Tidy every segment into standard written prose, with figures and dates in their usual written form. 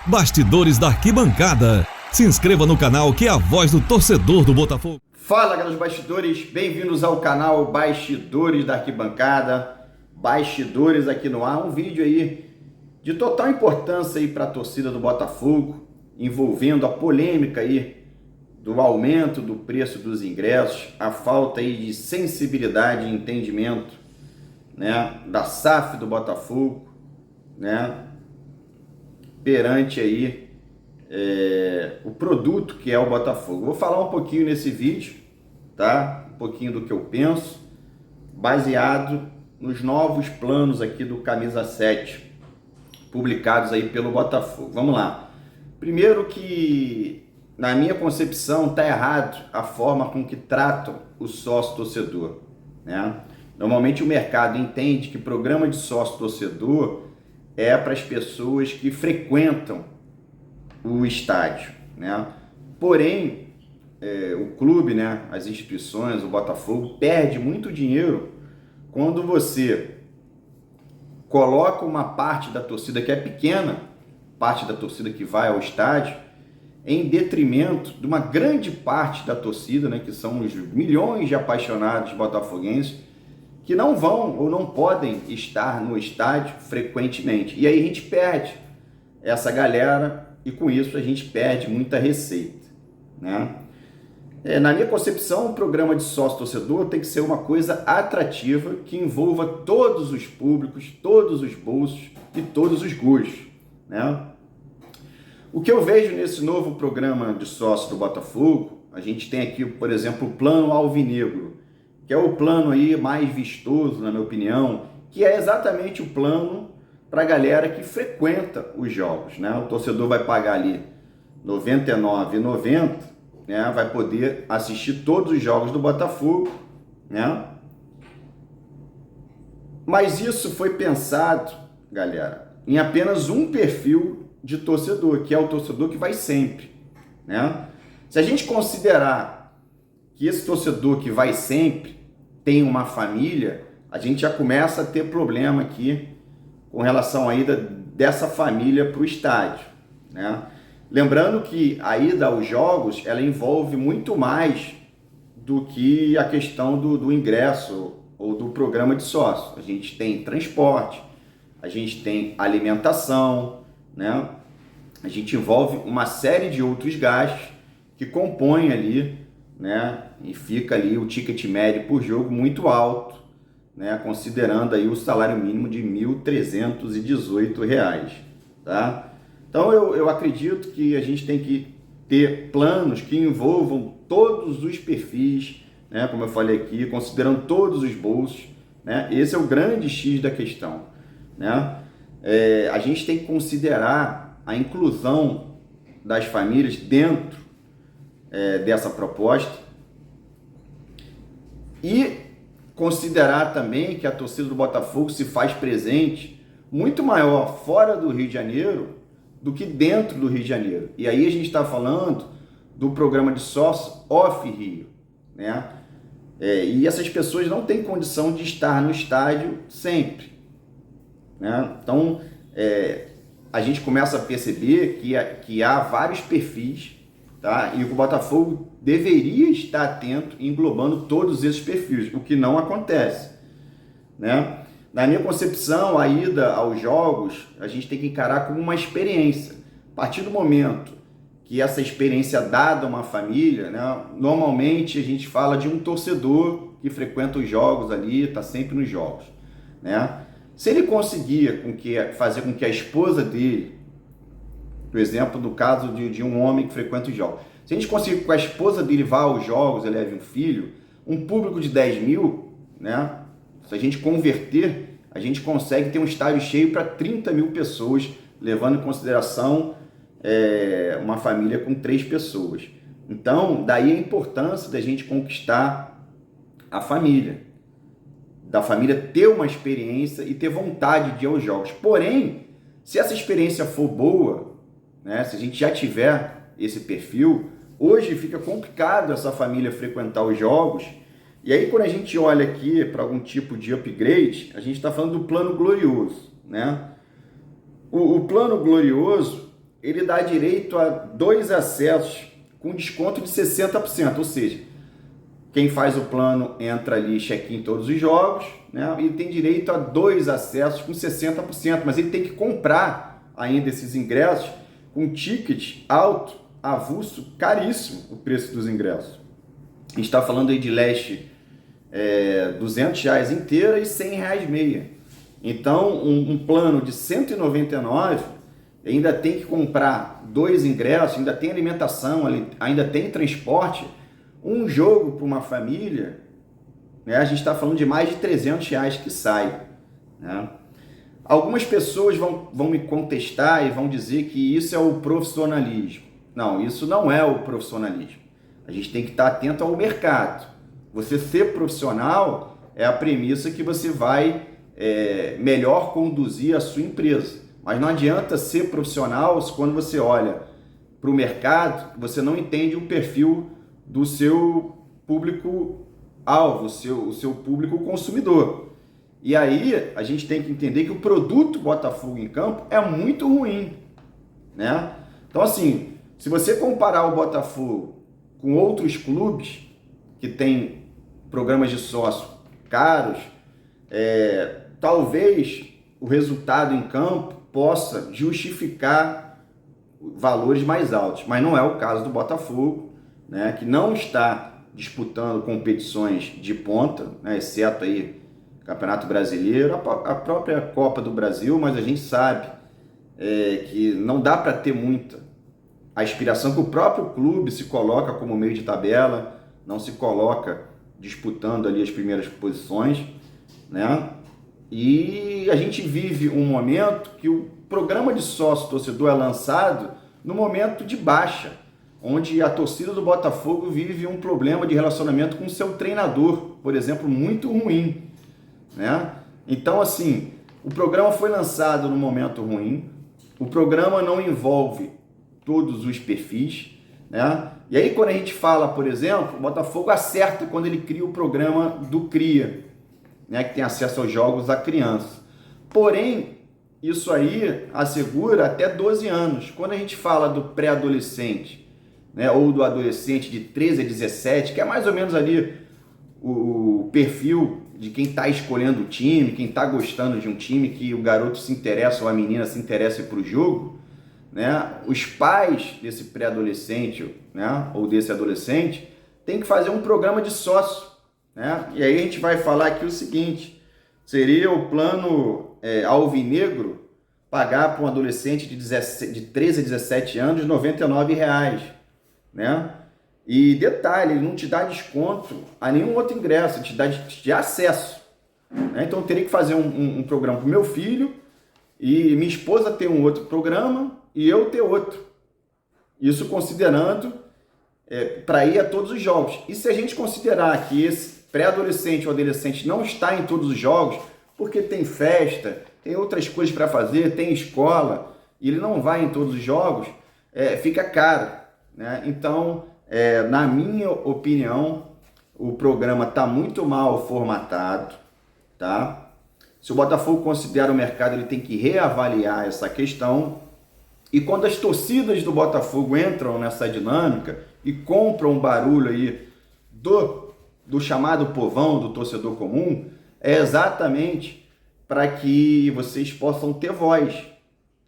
Bastidores da Arquibancada. Se inscreva no canal que é a voz do torcedor do Botafogo. Fala, galera dos bastidores, bem-vindos ao canal Bastidores da Arquibancada. Bastidores aqui no ar, um vídeo aí de total importância aí para a torcida do Botafogo, envolvendo a polêmica aí do aumento do preço dos ingressos, a falta aí de sensibilidade e entendimento, né, da SAF do Botafogo, né, perante aí o produto que é o Botafogo. Vou falar um pouquinho nesse vídeo, tá? Um pouquinho do que eu penso, baseado nos novos planos aqui do Camisa 7, publicados aí pelo Botafogo. Vamos lá. Primeiro que, na minha concepção, está errado a forma com que tratam o sócio-torcedor, né? Normalmente o mercado entende que programa de sócio-torcedor é para as pessoas que frequentam o estádio, né? Porém, o clube, né, as instituições, o Botafogo, perde muito dinheiro quando você coloca uma parte da torcida que é pequena, parte da torcida que vai ao estádio, em detrimento de uma grande parte da torcida, né, que são os milhões de apaixonados botafoguenses, que não vão ou não podem estar no estádio frequentemente. E aí a gente perde essa galera e com isso a gente perde muita receita, né? Na minha concepção, o programa de sócio-torcedor tem que ser uma coisa atrativa que envolva todos os públicos, todos os bolsos e todos os gostos, né? O que eu vejo nesse novo programa de sócio do Botafogo, a gente tem aqui, por exemplo, o Plano Alvinegro, que é o plano aí mais vistoso, na minha opinião, que é exatamente o plano para a galera que frequenta os jogos, né? O torcedor vai pagar ali R$ 99,90, né? Vai poder assistir todos os jogos do Botafogo, né? Mas isso foi pensado, galera, em apenas um perfil de torcedor, que é o torcedor que vai sempre, né? Se a gente considerar que esse torcedor que vai sempre tem uma família, a gente já começa a ter problema aqui com relação à ida dessa família para o estádio, né? Lembrando que a ida aos jogos, ela envolve muito mais do que a questão do ingresso ou do programa de sócio. A gente tem transporte, a gente tem alimentação, né? A gente envolve uma série de outros gastos que compõem ali, né? E fica ali o ticket médio por jogo muito alto, né? Considerando aí o salário mínimo de R$ 1.318, tá? Então eu acredito que a gente tem que ter planos que envolvam todos os perfis, né? Como eu falei aqui, considerando todos os bolsos, né? Esse é o grande X da questão, né? A gente tem que considerar a inclusão das famílias dentro dessa proposta e considerar também que a torcida do Botafogo se faz presente muito maior fora do Rio de Janeiro do que dentro do Rio de Janeiro. E aí a gente está falando do programa de sócio off-Rio, né? E essas pessoas não têm condição de estar no estádio sempre, né? Então, a gente começa a perceber que há vários perfis, tá? E o Botafogo deveria estar atento, englobando todos esses perfis, o que não acontece, né? Na minha concepção, a ida aos jogos, a gente tem que encarar como uma experiência. A partir do momento que essa experiência é dada a uma família, né? Normalmente a gente fala de um torcedor que frequenta os jogos ali, está sempre nos jogos, né? Se ele conseguir fazer com que a esposa dele, por exemplo, no caso de um homem que frequenta os jogos, se a gente conseguir que a esposa dele vá aos jogos e leve um filho, um público de 10 mil, né? Se a gente converter, a gente consegue ter um estádio cheio para 30 mil pessoas, levando em consideração uma família com 3 pessoas. Então, daí a importância da gente conquistar a família, da família ter uma experiência e ter vontade de ir aos jogos. Porém, se essa experiência for boa, né, se a gente já tiver esse perfil, hoje fica complicado essa família frequentar os jogos. E aí, quando a gente olha aqui para algum tipo de upgrade, a gente está falando do plano glorioso, né? O plano glorioso, ele dá direito a 2 acessos com desconto de 60%, ou seja, quem faz o plano entra ali, check-in em todos os jogos, né? E tem direito a 2 acessos com 60%, mas ele tem que comprar ainda esses ingressos com ticket alto, avulso, caríssimo o preço dos ingressos. A gente está falando aí de leste R$200 inteira e R$100 meia. Então, um plano de 199 ainda tem que comprar 2 ingressos, ainda tem alimentação, ainda tem transporte. Um jogo para uma família, né, a gente está falando de mais de R$300 que sai. Né? Algumas pessoas vão me contestar e vão dizer que isso é o profissionalismo. Não, isso não é o profissionalismo. A gente tem que estar atento ao mercado. Você ser profissional é a premissa que você vai melhor conduzir a sua empresa. Mas não adianta ser profissional se quando você olha para o mercado, você não entende o perfil do seu público-alvo, o seu público consumidor. E aí a gente tem que entender que o produto Botafogo em campo é muito ruim, né? Então assim, se você comparar o Botafogo com outros clubes que têm programas de sócio caros, talvez o resultado em campo possa justificar valores mais altos, mas não é o caso do Botafogo, né, que não está disputando competições de ponta, né, exceto aí Campeonato Brasileiro, a própria Copa do Brasil, mas a gente sabe que não dá para ter muita aspiração, que o próprio clube se coloca como meio de tabela, não se coloca disputando ali as primeiras posições, né? E a gente vive um momento que o programa de sócio-torcedor é lançado no momento de baixa, onde a torcida do Botafogo vive um problema de relacionamento com o seu treinador, por exemplo, muito ruim, né? Então, assim, o programa foi lançado no momento ruim, o programa não envolve todos os perfis, né? E aí quando a gente fala, por exemplo, o Botafogo acerta quando ele cria o programa do CRIA, né, que tem acesso aos jogos da criança. Porém, isso aí assegura até 12 anos. Quando a gente fala do pré-adolescente, né, ou do adolescente de 13 a 17, que é mais ou menos ali o perfil de quem está escolhendo o time, quem está gostando de um time, que o garoto se interessa ou a menina se interessa para o jogo, né, os pais desse pré-adolescente, né, ou desse adolescente têm que fazer um programa de sócio. Né? E aí a gente vai falar aqui o seguinte, seria o plano alvinegro pagar para um adolescente de 13 a 17 anos R$99, né? E detalhe, ele não te dá desconto a nenhum outro ingresso, ele te dá de acesso, né? Então eu teria que fazer um programa para o meu filho e minha esposa ter um outro programa e eu ter outro, isso considerando para ir a todos os jogos. E se a gente considerar que esse pré-adolescente ou adolescente não está em todos os jogos, porque tem festa, tem outras coisas para fazer, tem escola, e ele não vai em todos os jogos, fica caro, né? Então, na minha opinião, o programa está muito mal formatado, tá? Se o Botafogo considera o mercado, ele tem que reavaliar essa questão. E quando as torcidas do Botafogo entram nessa dinâmica e compram um barulho aí do chamado povão, do torcedor comum, é exatamente para que vocês possam ter voz,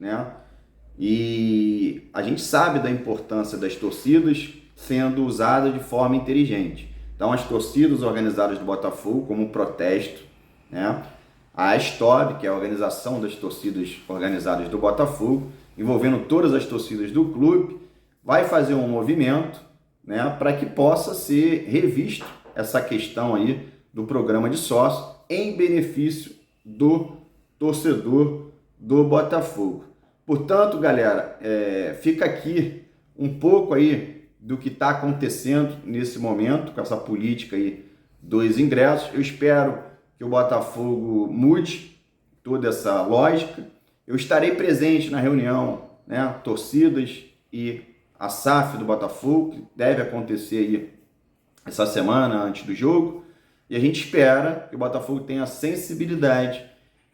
né? E a gente sabe da importância das torcidas sendo usadas de forma inteligente. Então, as torcidas organizadas do Botafogo, como um protesto, né? A ASTOB, que é a organização das torcidas organizadas do Botafogo, envolvendo todas as torcidas do clube, vai fazer um movimento, né, para que possa ser revisto essa questão aí do programa de sócio em benefício do torcedor do Botafogo. Portanto, galera, fica aqui um pouco aí do que está acontecendo nesse momento com essa política aí dos ingressos. Eu espero que o Botafogo mude toda essa lógica. Eu estarei presente na reunião, né, torcidas e a SAF do Botafogo, que deve acontecer aí essa semana antes do jogo, e a gente espera que o Botafogo tenha a sensibilidade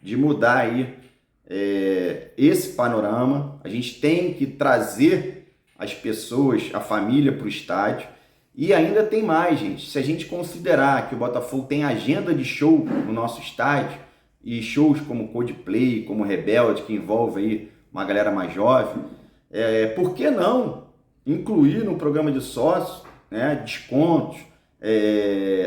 de mudar aí esse panorama, a gente tem que trazer as pessoas, a família para o estádio. E ainda tem mais, gente. Se a gente considerar que o Botafogo tem agenda de show no nosso estádio, e shows como Coldplay, como Rebelde, que envolve aí uma galera mais jovem, por que não incluir no programa de sócio, né, descontos,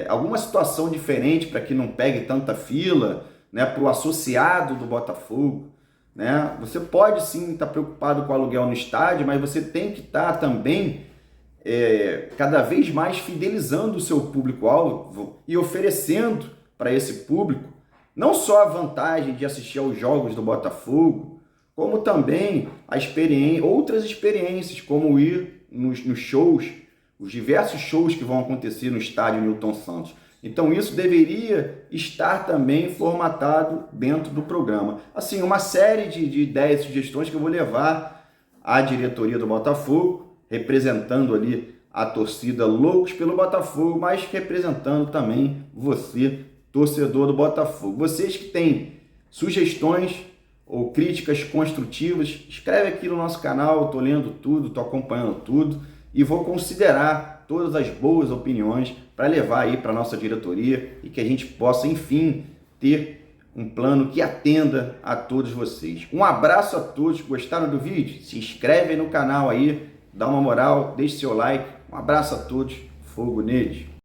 alguma situação diferente para que não pegue tanta fila, né, para o associado do Botafogo, né? Você pode sim estar preocupado com o aluguel no estádio, mas você tem que estar também cada vez mais fidelizando o seu público-alvo e oferecendo para esse público não só a vantagem de assistir aos jogos do Botafogo, como também outras experiências, como ir nos shows, os diversos shows que vão acontecer no estádio Newton Santos. Então isso deveria estar também formatado dentro do programa. Assim, uma série de ideias e sugestões que eu vou levar à diretoria do Botafogo, representando ali a torcida loucos pelo Botafogo, mas representando também você, torcedor do Botafogo. Vocês que têm sugestões ou críticas construtivas, escreve aqui no nosso canal, estou lendo tudo, estou acompanhando tudo e vou considerar todas as boas opiniões para levar aí para a nossa diretoria e que a gente possa, enfim, ter um plano que atenda a todos vocês. Um abraço a todos, gostaram do vídeo? Se inscreve no canal aí, dá uma moral, deixe seu like. Um abraço a todos, fogo neles!